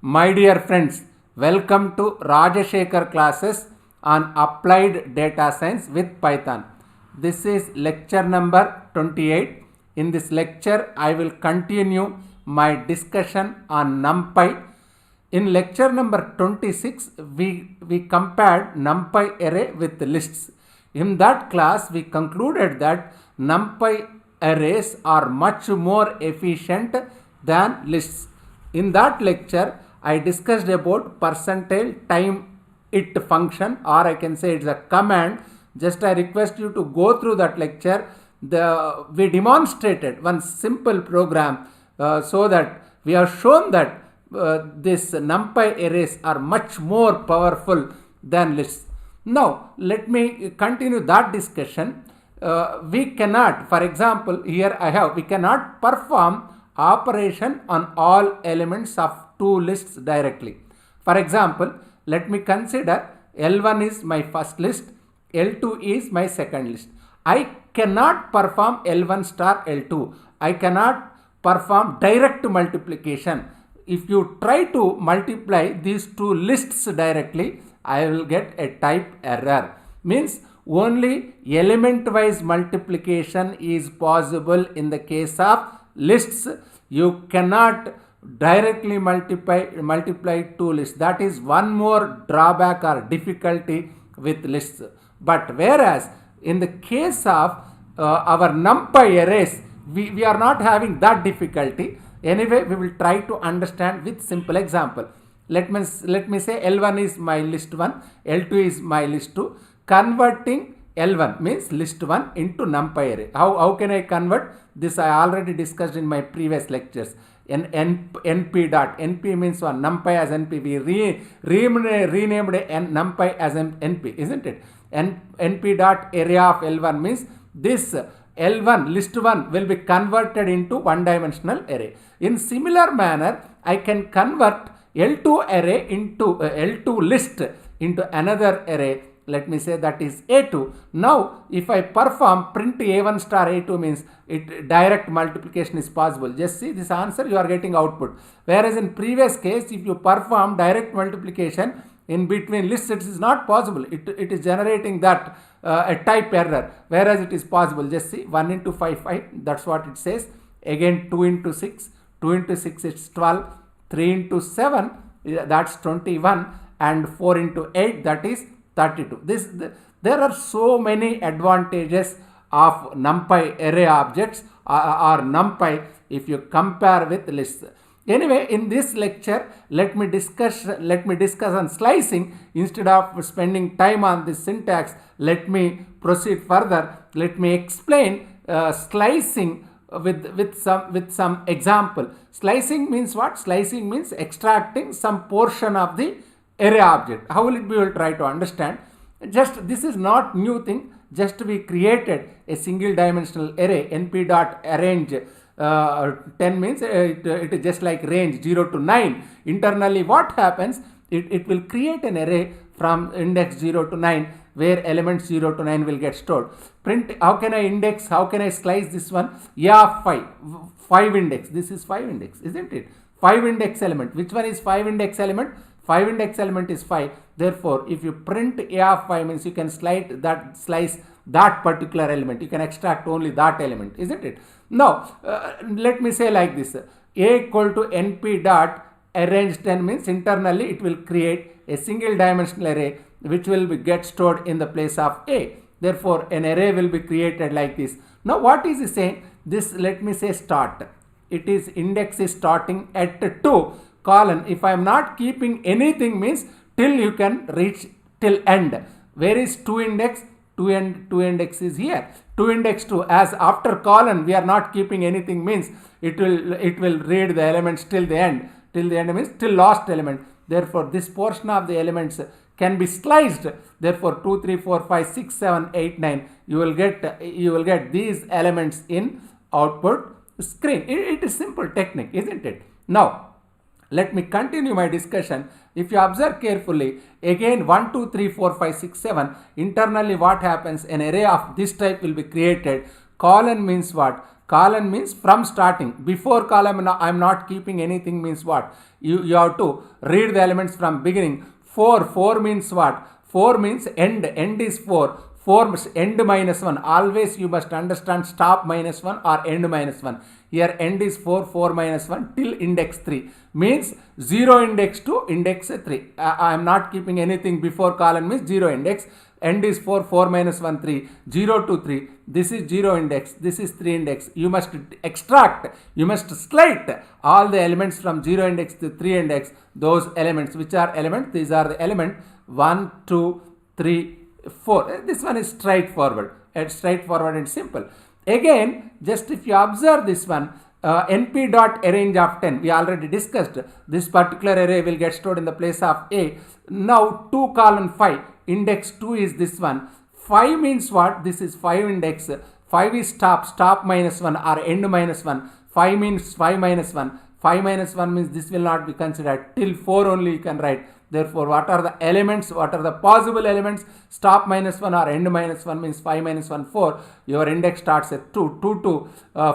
My dear friends, welcome to Rajashekhar classes on Applied Data Science with Python. This is lecture number 28. In this lecture, I will continue my discussion on NumPy. In lecture number 26, we compared NumPy array with lists. In that class, we concluded that NumPy arrays are much more efficient than lists. In that lecture, I discussed about percentile time it function, or I can say it's a command. Just I request you to go through that lecture. We demonstrated one simple program so that we have shown that this NumPy arrays are much more powerful than lists. Now, let me continue that discussion. We cannot, for example, here we cannot perform operation on all elements of two lists directly. For example, let me consider L1 is my first list, L2 is my second list. I cannot perform L1 star L2. I cannot perform direct multiplication. If you try to multiply these two lists directly, I will get a type error. Means only element wise multiplication is possible in the case of lists. You cannot directly multiply two lists. That is one more drawback or difficulty with lists. But whereas in the case of our NumPy arrays, we are not having that difficulty. Anyway, we will try to understand with simple example. Let me say L1 is my list 1, L2 is my list 2. Converting L1 means list 1 into NumPy array. How can I convert? This I already discussed in my previous lectures. NP means one, NumPy as NP. We renamed NumPy as NP, isn't it? NP dot area of L1 means this L1 list 1 will be converted into one dimensional array. In similar manner, I can convert L2 array into L2 list into another array. Let me say that is A2. Now, if I perform print A1 star A2 means direct multiplication is possible. Just see this answer, you are getting output. Whereas in previous case, if you perform direct multiplication in between lists, it is not possible. It is generating that a type error. Whereas it is possible. Just see 1 into 5, 5. That's what it says. Again 2 into 6. 2 into 6 is 12. 3 into 7, that's 21. And 4 into 8, that is 32. There are so many advantages of NumPy array objects or NumPy if you compare with lists. Anyway, in this lecture, let me discuss on slicing. Instead of spending time on this syntax, let me proceed further. Let me explain slicing with some example. Slicing means what? Slicing means extracting some portion of the array object. How will it be? We will try to understand. Just this is not new thing. Just we created a single dimensional array. np.arrange 10 means it is just like range 0 to 9. Internally, what happens? It will create an array from index 0 to 9 where elements 0 to 9 will get stored. Print, how can I index? How can I slice this one? Yeah, 5 index. This is 5 index, isn't it? 5 index element. Which one is 5 index element? 5 index element is 5. Therefore, if you print a of 5 means you can slice that particular element. You can extract only that element, isn't it? Now, let me say like this. A equal to np dot arrange 10 means internally it will create a single dimensional array which will get stored in the place of A. Therefore, an array will be created like this. Now, what is he saying? This, let me say start. It is index is starting at 2 colon. If I am not keeping anything means till you can reach till end. Where is 2 index? 2 index is here. 2 index 2 as after colon we are not keeping anything means it will read the elements till the end. Till the end means till last element. Therefore, this portion of the elements can be sliced. Therefore, 2, 3, 4, 5, 6, 7, 8, 9. You will get these elements in output screen. It is simple technique, isn't it? Now, let me continue my discussion. If you observe carefully, again 1, 2, 3, 4, 5, 6, 7. Internally, what happens? An array of this type will be created. Colon means what? Colon means from starting. Before column, I am not keeping anything means what? You have to read the elements from beginning. 4 means what? 4 means end. End is 4. 4 end minus 1. Always you must understand stop minus 1 or end minus 1. Here end is 4 minus 1 till index 3. Means 0 index to index 3. I am not keeping anything before column means 0 index. End is 4 minus 1, 3. 0 to 3. This is 0 index. This is 3 index. You must extract. You must slide all the elements from 0 index to 3 index. Those elements. Which are elements? These are the element 1, 2, 3, 4. This one is straightforward. It's straightforward and simple. Again, just if you observe this one, np dot arrange of 10, we already discussed. This particular array will get stored in the place of A. Now 2 colon 5, index 2 is this one. 5 means what? This is 5 index. 5 is stop minus 1 or end minus 1. 5 means 5 minus 1. 5 minus 1 means this will not be considered. Till 4 only you can write. Therefore, what are the elements? What are the possible elements? Stop minus 1 or end minus 1 means 5 minus 1, 4. Your index starts at 2. 2 to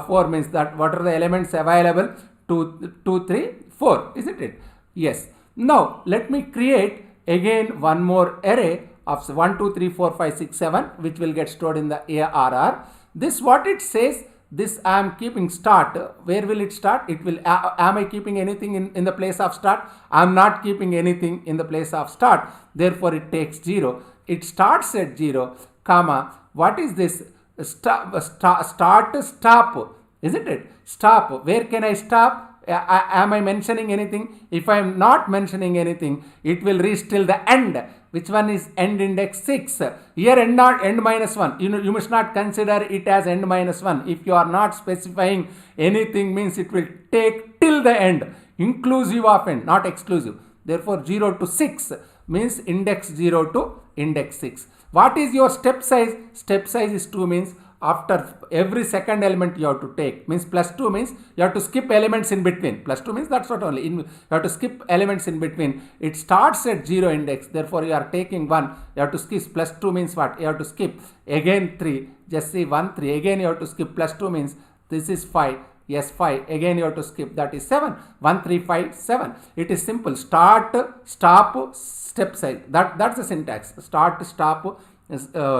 4 means that what are the elements available? 2, 3, 4. Isn't it? Yes. Now, let me create again one more array of 1, 2, 3, 4, 5, 6, 7, which will get stored in the ARR. This what it says. This I am keeping start. Where will it start? It will. Am I keeping anything in the place of start? I am not keeping anything in the place of start. Therefore, it takes 0. It starts at 0, comma. What is this? Start, stop. Isn't it? Stop. Where can I stop? Am I mentioning anything? If I am not mentioning anything, it will reach till the end. Which one is end index 6? Here end minus 1. You must not consider it as end minus 1. If you are not specifying anything means it will take till the end. Inclusive of end, not exclusive. Therefore 0 to 6 means index 0 to index 6. What is your step size? Step size is 2 means after every second element you have to take. Means plus 2 means you have to skip elements in between. Plus 2 means that's what only. You have to skip elements in between. It starts at 0 index. Therefore, you are taking 1. You have to skip. Plus 2 means what? You have to skip. Again 3. Just see 1, 3. Again you have to skip. Plus 2 means this is 5. Yes, 5. Again you have to skip. That is 7. 1, 3, 5, 7. It is simple. Start, stop, step size. That's the syntax. Start, stop,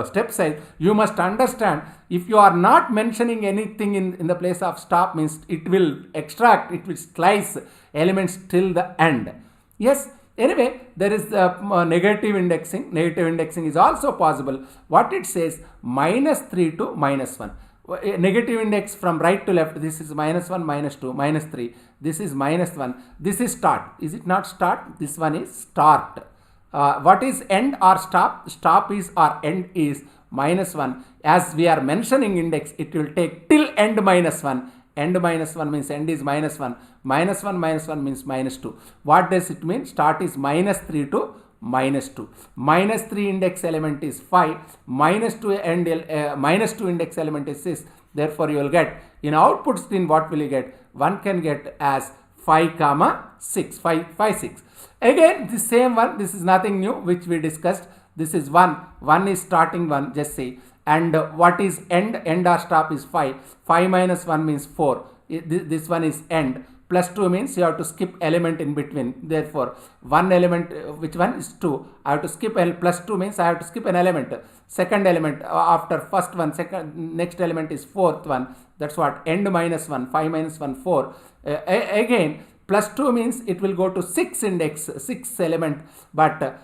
step size. You must understand, if you are not mentioning anything in the place of stop means it will extract, it will slice elements till the end. Yes. Anyway, there is negative indexing. Negative indexing is also possible. What it says, minus 3 to minus 1. Negative index from right to left. This is minus 1, minus 2, minus 3. This is minus 1. This is start. Is it not start? This one is start. What is end or stop? Stop is or end is minus 1. As we are mentioning index, it will take till end minus 1. End minus 1 means end is minus 1. Minus 1 means minus 2. What does it mean? Start is minus 3 to minus 2. Minus 3 index element is 5. Minus 2 index element is 6. Therefore, you will get in output stream what will you get? One can get as 5 comma 6. 5, 6. Again, the same one. This is nothing new which we discussed. This is 1. 1 is starting 1. Just see. And what is end? End or stop is 5. 5 minus 1 means 4. This one is end. Plus 2 means you have to skip element in between. Therefore, one element, which one is 2. I have to skip plus 2 means I have to skip an element. Second element after first one, next element is fourth one. That's what end minus 1. 5 minus 1, 4. Again, plus 2 means it will go to 6 index, 6 element, but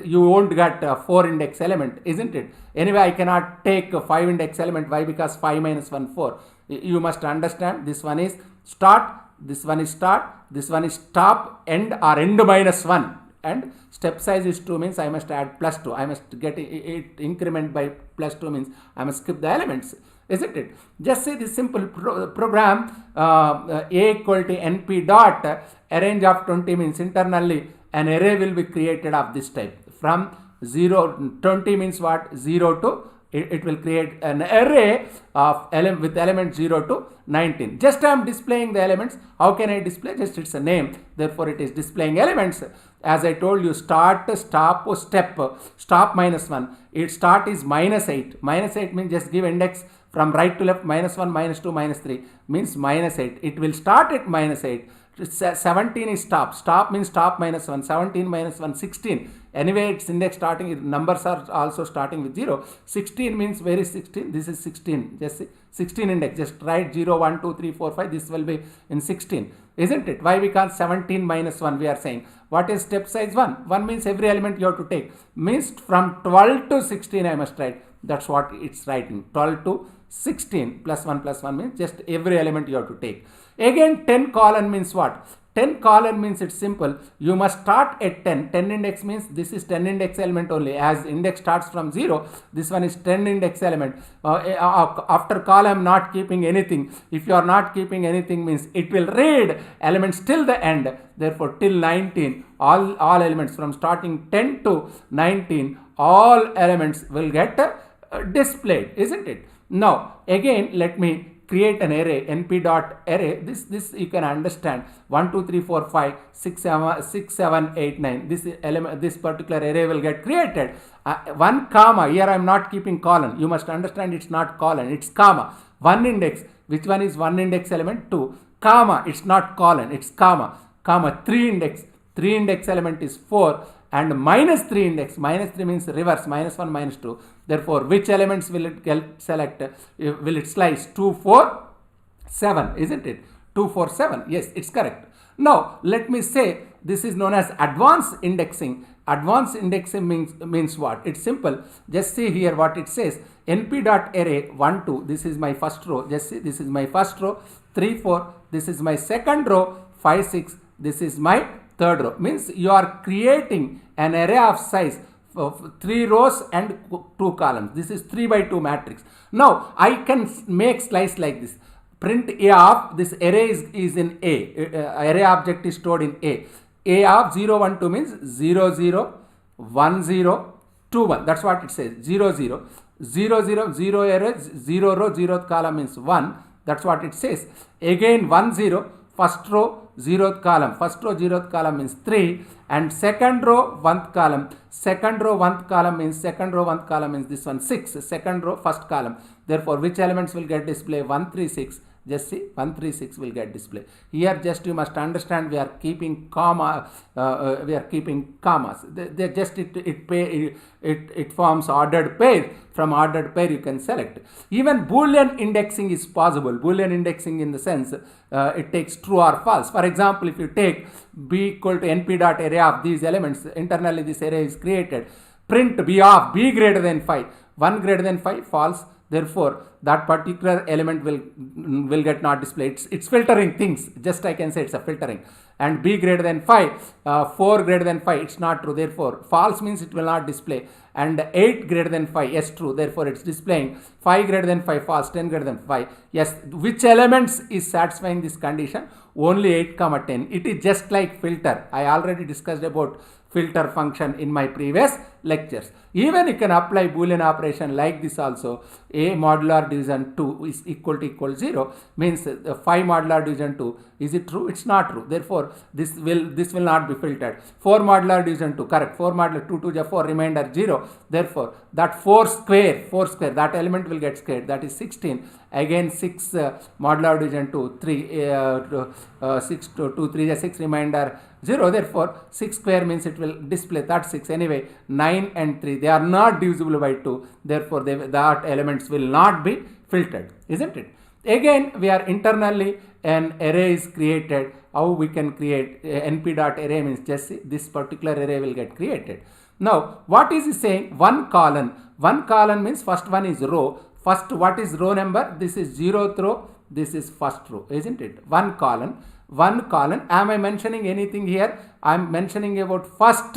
you won't get 4 index element, isn't it? Anyway, I cannot take 5 index element. Why? Because 5 minus 1, 4. You must understand, this one is start, this one is start, this one is stop, end or end minus 1. And step size is 2 means I must add plus 2. I must get it increment by plus 2 means I must skip the elements. Isn't it? Just say this simple program A equal to np dot arrange of 20 means internally an array will be created of this type. From 20 means what? 0 to it will create an array of with elements 0 to 19. Just I am displaying the elements. How can I display? Just it's a name. Therefore, it is displaying elements. As I told you, start, stop, step. Stop minus 1. Its start is minus 8. Minus 8 means just give index from right to left, minus 1, minus 2, minus 3 means minus 8. It will start at minus 8. 17 is stop. Stop means stop minus 1. 17 minus 1, 16. Anyway, its index starting, numbers are also starting with 0. 16 means where is 16? This is 16. Just see, 16 index. Just write 0, 1, 2, 3, 4, 5. This will be in 16. Isn't it? Why? Because 17 minus 1 we are saying. What is step size 1? 1 means every element you have to take. Means from 12 to 16 I must write. That's what it's writing. 12 to 16 plus 1 means just every element you have to take. Again 10 colon means what? 10 colon means it's simple. You must start at 10. 10 index means this is 10 index element only. As index starts from 0, this one is 10 index element. After column not keeping anything. If you are not keeping anything means it will read elements till the end. Therefore till 19, all elements from starting 10 to 19, all elements will get displayed, isn't it? Now again let me create an array, np.array. This you can understand. 1, 2, 3, 4, 5, 6, 7, 8, 9. This particular array will get created. 1 comma. Here I am not keeping colon. You must understand it's not colon. It's comma. 1 index. Which one is 1 index element? 2. Comma. It's not colon. It's comma. Comma. 3 index. 3 index element is 4. And minus 3 index. Minus 3 means reverse. Minus 1, minus 2. Therefore, which elements will it select? Will it slice? 2, 4, 7. Isn't it? 2, 4, 7. Yes, it's correct. Now, let me say this is known as advanced indexing. Advanced indexing means what? It's simple. Just see here what it says. np.array 1, 2. This is my first row. Just see, this is my first row. 3, 4. This is my second row. 5, 6. This is my third row. Means you are creating an array of size of 3 rows and 2 columns. This is 3 by 2 matrix. Now I can make slice like this. Print A of this array is in A. Array object is stored in A. A of 0, 1, 2 means 0, 0, 1, 0, 2, 1. That's what it says. 0, 0, 0, 0, 0 array, 0 row, 0th column means 1. That's what it says. Again 1, 0. First row, 0th column. First row, 0th column means 3. And second row, 1th column. Second row, 1th column means second row, 1th column means this one 6. Second row, first column. Therefore, which elements will get display? 1, 3, 6. Just see, 1, 3, 6 will get display. Here just you must understand we are keeping comma, we are keeping commas. They just it forms ordered pair. From ordered pair you can select. Even Boolean indexing is possible. Boolean indexing in the sense it takes true or false. For example, if you take b equal to np.array of these elements, internally this array is created. Print b of b greater than 5. 1 greater than 5, false. Therefore, that particular element will get not displayed. It's filtering things. Just I can say it's a filtering. And b greater than 5, 4 greater than 5, it's not true. Therefore, false means it will not display. And 8 greater than 5, yes, true. Therefore, it's displaying 5 greater than 5, false. 10 greater than 5, yes. Which elements is satisfying this condition? Only 8, 10. It is just like filter. I already discussed about filter function in my previous lectures. Even you can apply Boolean operation like this also. A modular division 2 is equal to 0 means 5 modular division 2. Is it true? It's not true. Therefore, this will not be filtered. 4 modular division 2, correct. 4 modular 2 to 4, remainder 0. Therefore, that 4 square, that element will get squared. That is 16. Again 6 modular division 2, 3, 6 to 2, 3, 6, remainder 0. Therefore, 6 square means it will display that 6. Anyway, 9 and 3, they are not divisible by 2. Therefore, that elements will not be filtered, isn't it? Again, we are internally an array is created. How we can create np.array means just see, this particular array will get created. Now, what is he saying? 1 column. 1 column means first one is row. First, what is row number? This is 0th row. This is first row, isn't it? 1 column. 1 column. Am I mentioning anything here? I am mentioning about first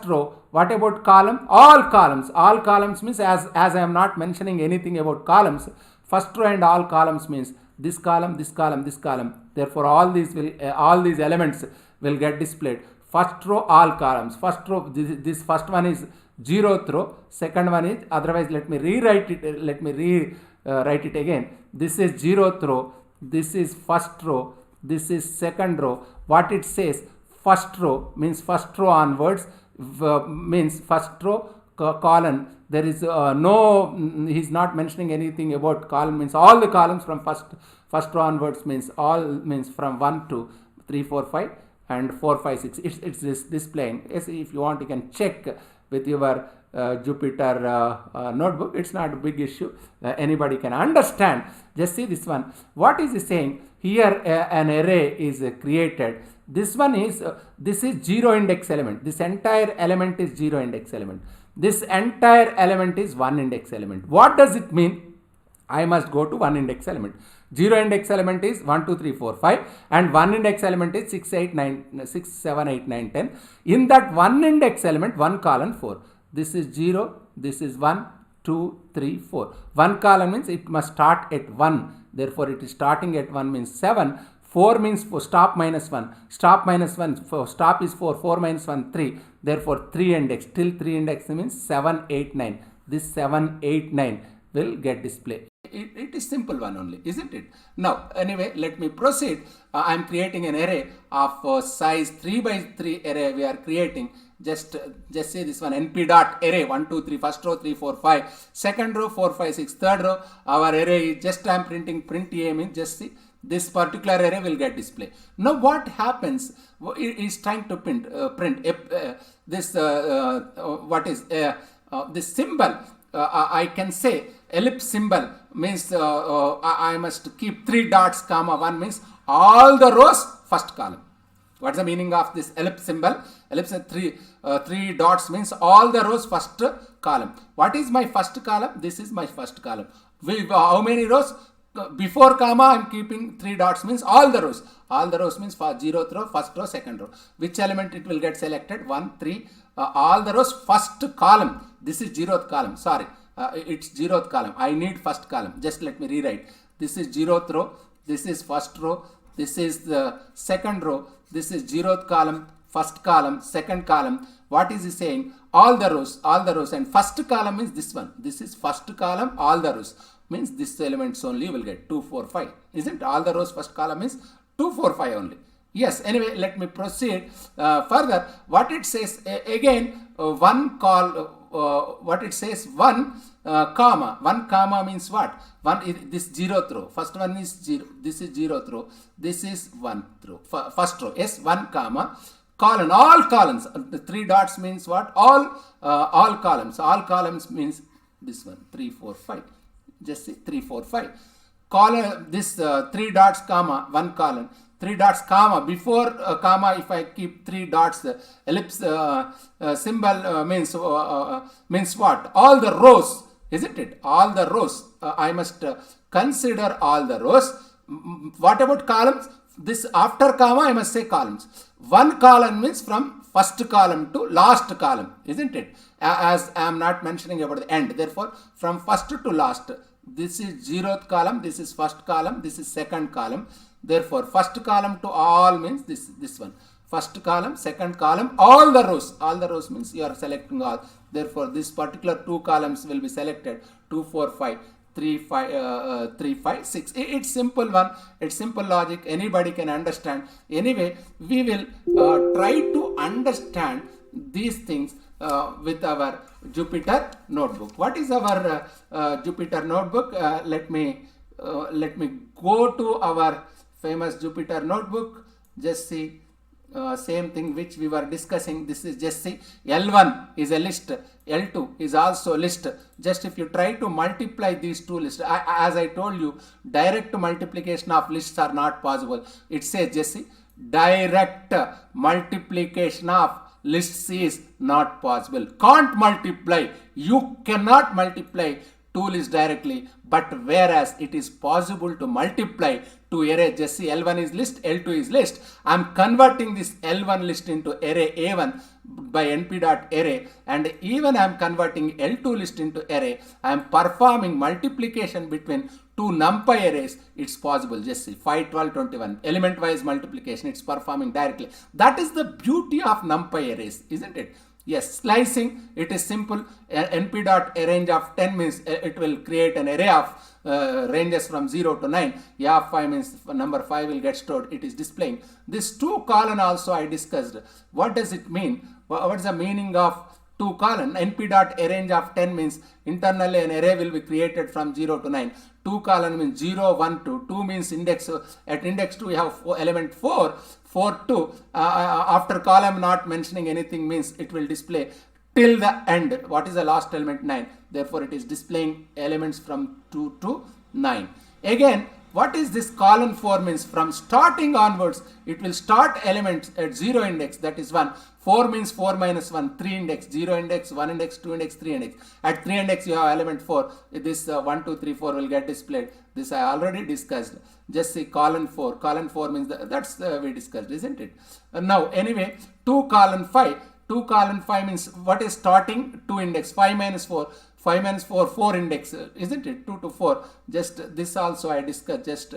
row. What about column? All columns. All columns means as I am not mentioning anything about columns. First row and all columns means this column, this column, this column. Therefore, all these elements will get displayed. First row, all columns. First row, this first one is 0th row. Second one is, otherwise let me rewrite it. Let me rewrite it again. This is 0th row. This is first row. This is second row. What it says? First row means first row onwards, means first row, colon, there is he's not mentioning anything about column, means all the columns from first row onwards, means all, means from 1 to 3, 4, 5 and 4, 5, 6. It's this displaying. Yes, if you want, you can check with your Jupyter notebook. It's not a big issue. Anybody can understand. Just see this one. What is he saying? Here an array is created. This one is, this is 0 index element. This entire element is 0 index element. This entire element is 1 index element. What does it mean? I must go to 1 index element. 0 index element is 1, 2, 3, 4, 5 and 1 index element is 6, 7, 8, 9, 10. In that 1 index element, 1 column 4. This is 0, this is 1, 2, 3, 4. 1 column means it must start at 1. Therefore, it is starting at 1 means 7. 4 means for stop minus 1. Stop minus 1, for stop is 4. 4 minus 1, 3. Therefore, 3 index. Till 3 index means 7, 8, 9. This 7, 8, 9 will get displayed. It is simple one only, isn't it? Now, anyway, let me proceed. I am creating an array of size 3 by 3 array we are creating. Just say this one, np dot array 1, 2, 3, first row 3, 4, 5, second row 4, 5, 6, third row. Our array is just I am printing print a means just see this particular array will get displayed. Now what happens? It is trying to print this what is this symbol. I can say ellipse symbol means I must keep 3 dots comma 1 means all the rows first column. What is the meaning of this ellipse symbol? Ellipse 3 dots means all the rows first column. What is my first column? This is my first column. How many rows? Before comma I am keeping 3 dots means all the rows. All the rows means for 0th row, first row, second row. Which element it will get selected? 1, 3. All the rows first column. This is 0th column. Sorry, it's 0th column. I need first column. Just let me rewrite. This is 0th row. This is first row. This is the second row. This is 0th column, first column, second column. What is he saying? All the rows, and first column is this one. This is first column, all the rows. Means this elements only will get 2, 4, 5. Isn't all the rows first column is 2, 4, 5 only. Yes, anyway, let me proceed further. What it says again, what it says 1 comma. 1 comma means what? This 0th row. First one is 0. This is 0th row. This is 1th row. First row. Yes, 1 comma. Column. All columns. The 3 dots means what? All columns. All columns means this one. 3, 4, 5. Just see 3, 4, 5. Column. This 3 dots comma 1 column. 3 dots comma, before comma if I keep 3 dots, ellipse symbol means what? All the rows, isn't it? All the rows. I must consider all the rows. What about columns? This after comma I must say columns. 1 column means from first column to last column, isn't it? As I am not mentioning about the end. Therefore, from first to last. This is 0th column, this is first column, this is second column. Therefore, first column to all means this one. First column, second column, all the rows. All the rows means you are selecting all. Therefore, this particular 2 columns will be selected. 2, 4, 5, 3, 5, 6. It's simple one. It's simple logic. Anybody can understand. Anyway, we will try to understand these things with our Jupyter notebook. What is our Jupyter notebook? Let me go to our famous Jupyter notebook. Just see same thing which we were discussing. This is just see L1 is a list, L2 is also a list. Just if you try to multiply these two lists, as I told you, direct multiplication of lists are not possible. It says just see direct multiplication of lists is not possible. Can't multiply. You cannot multiply 2 lists directly, but whereas it is possible to multiply 2 array. Just see L1 is list, L2 is list. I am converting this L1 list into array A1 by np.array, and even I am converting L2 list into array. I am performing multiplication between 2 NumPy arrays. It's possible. Just see 5, 12, 21 element wise multiplication. It's performing directly. That is the beauty of NumPy arrays, isn't it? Yes, slicing, it is simple. np.arrange of 10 means it will create an array of ranges from 0 to 9. A of 5 means number 5 will get stored. It is displaying. This 2 colon also I discussed. What does it mean? What is the meaning of 2 colon. NP dot arrange of 10 means internally an array will be created from 0 to 9. 2 colon means 0, 1, 2. 2 means index. At index 2 we have element 4. 4, 2. After column not mentioning anything means it will display till the end. What is the last element? 9. Therefore it is displaying elements from 2 to 9. Again, what is this column 4 means? From starting onwards, it will start elements at 0 index, that is 1. 4 means 4 minus 1, 3 index, 0 index, 1 index, 2 index, 3 index. At 3 index you have element 4. This 1, 2, 3, 4 will get displayed. This I already discussed. Just see column 4. Column 4 means that's we discussed, isn't it? Now anyway, 2 column 5. 2 column 5 means what is starting? 2 index, 5 minus 4. 5 minus 4, 4 index, isn't it? 2 to 4. Just this also I discussed just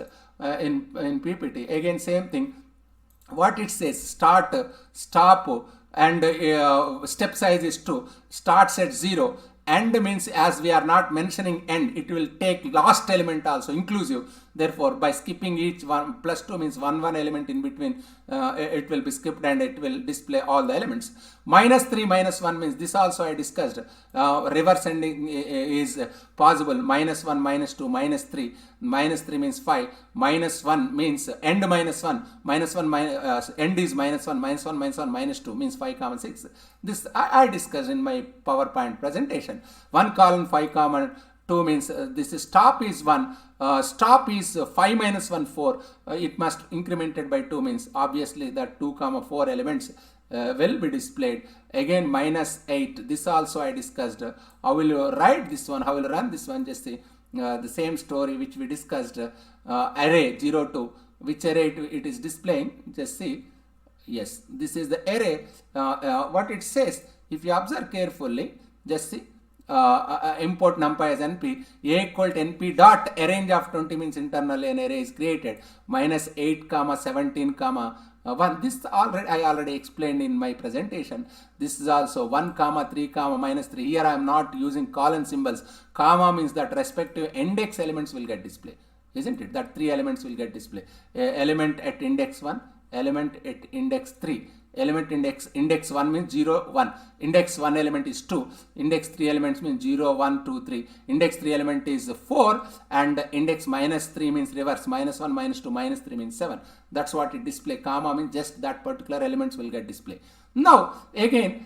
in PPT. Again, same thing. What it says, start, stop, and step size is 2. Starts at 0. End means as we are not mentioning end, it will take last element also inclusive. Therefore, by skipping each one, plus 2 means one element in between, it will be skipped and it will display all the elements. Minus 3, minus 1 means this also I discussed. Reverse ending is possible. Minus 1, minus 2, minus 3. Minus 3 means 5. Minus 1 means end minus 1. Minus 1, end is minus 1. Minus 1, minus 1, minus 2 means 5, 6. This I discussed in my PowerPoint presentation. 1 column 5, 2 means this is stop is 1. Stop is 5 minus 1, 4. It must incremented by 2 means obviously that 2, 4 elements will be displayed. Again minus 8. This also I discussed. How will you write this one? How will you run this one? Just see the same story which we discussed. Array 0 to which array it is displaying. Just see. Yes, this is the array. What it says, if you observe carefully, just see. Import numpy as np, a equal to np dot arrange of 20 means internally an array is created. Minus 8, 17, 1. This I already explained in my presentation. This is also 1, 3, minus 3. Here I am not using colon symbols. Comma means that respective index elements will get displayed, isn't it? That 3 elements will get displayed. Element at index 1, element at index 3. Element index 1 means 0, 1. Index 1 element is 2. Index 3 elements means 0, 1, 2, 3. Index 3 element is 4 and index minus 3 means reverse. Minus 1, minus 2, minus 3 means 7. That's what it display. Comma means just that particular elements will get display. Now again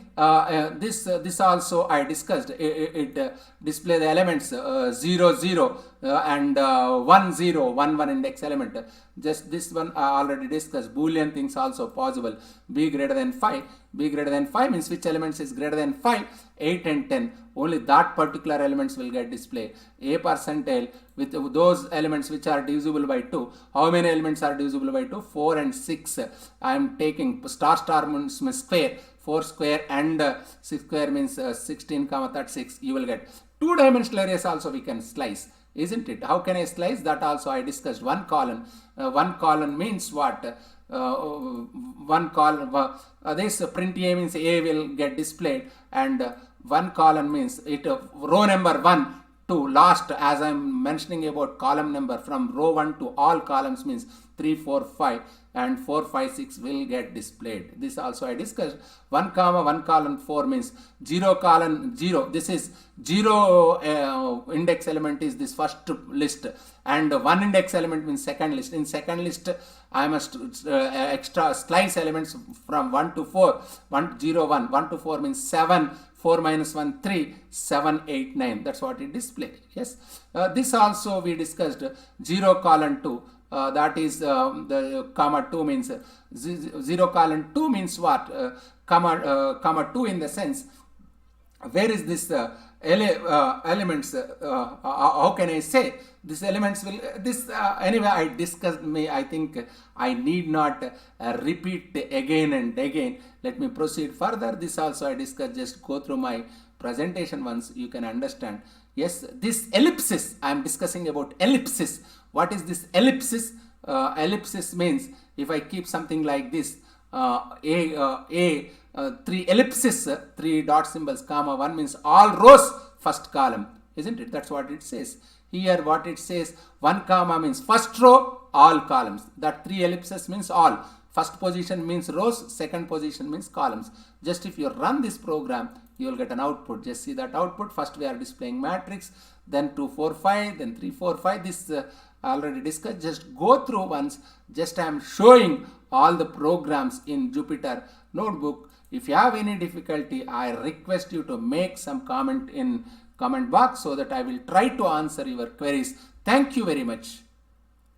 this also I discussed. It display the elements 0, 0 and 1, 0, 1, 1 index element. Just this one I already discussed. Boolean things also possible. B greater than 5. B greater than 5 means which elements is greater than 5? 8 and 10. Only that particular elements will get displayed. A percentile with those elements which are divisible by 2. How many elements are divisible by 2? 4 and 6. I am taking star means square. 4 square and 6 square means 16, 36. You will get 2-dimensional arrays also we can slice, isn't it? How can I slice? That also I discussed. 1 column. 1 column means what? 1 column. This print A means A will get displayed, and 1 column means it row number 1 to last, as I am mentioning about column number from row 1 to all columns means 3, 4, 5 and 4, 5, 6 will get displayed. This also I discussed. 1 column 4 means 0 column 0. This is 0 index element is this first list, and 1 index element means second list. In second list I must extra slice elements from 1 to 4. 1, 0, 1. 1 to 4 means 7. 4 minus 1, 3, 7, 8, 9. That's what it displayed. Yes. This also we discussed. 0 colon 2. That is the comma 2 means 0 colon 2 means what? Comma 2 in the sense, where is this elements? How can I say these elements will this anyway I discussed. I think I need not repeat again and again. Let me proceed further. This also I discussed. Just go through my presentation once, you can understand. Yes, this ellipsis, I am discussing about ellipsis. What is this ellipsis? Ellipsis means if I keep something like this, 3 ellipsis, 3 dot symbols, comma 1 means all rows first column, isn't it? That's what it says. Here what it says, 1 comma means first row all columns. That 3 ellipses means all. First position means rows, second position means columns. Just if you run this program, you will get an output. Just see that output. First we are displaying matrix, then 2, 4, 5, then 3, 4, 5. This already discussed. Just go through once. Just I am showing all the programs in Jupyter Notebook. If you have any difficulty, I request you to make some comment in comment box so that I will try to answer your queries. Thank you very much.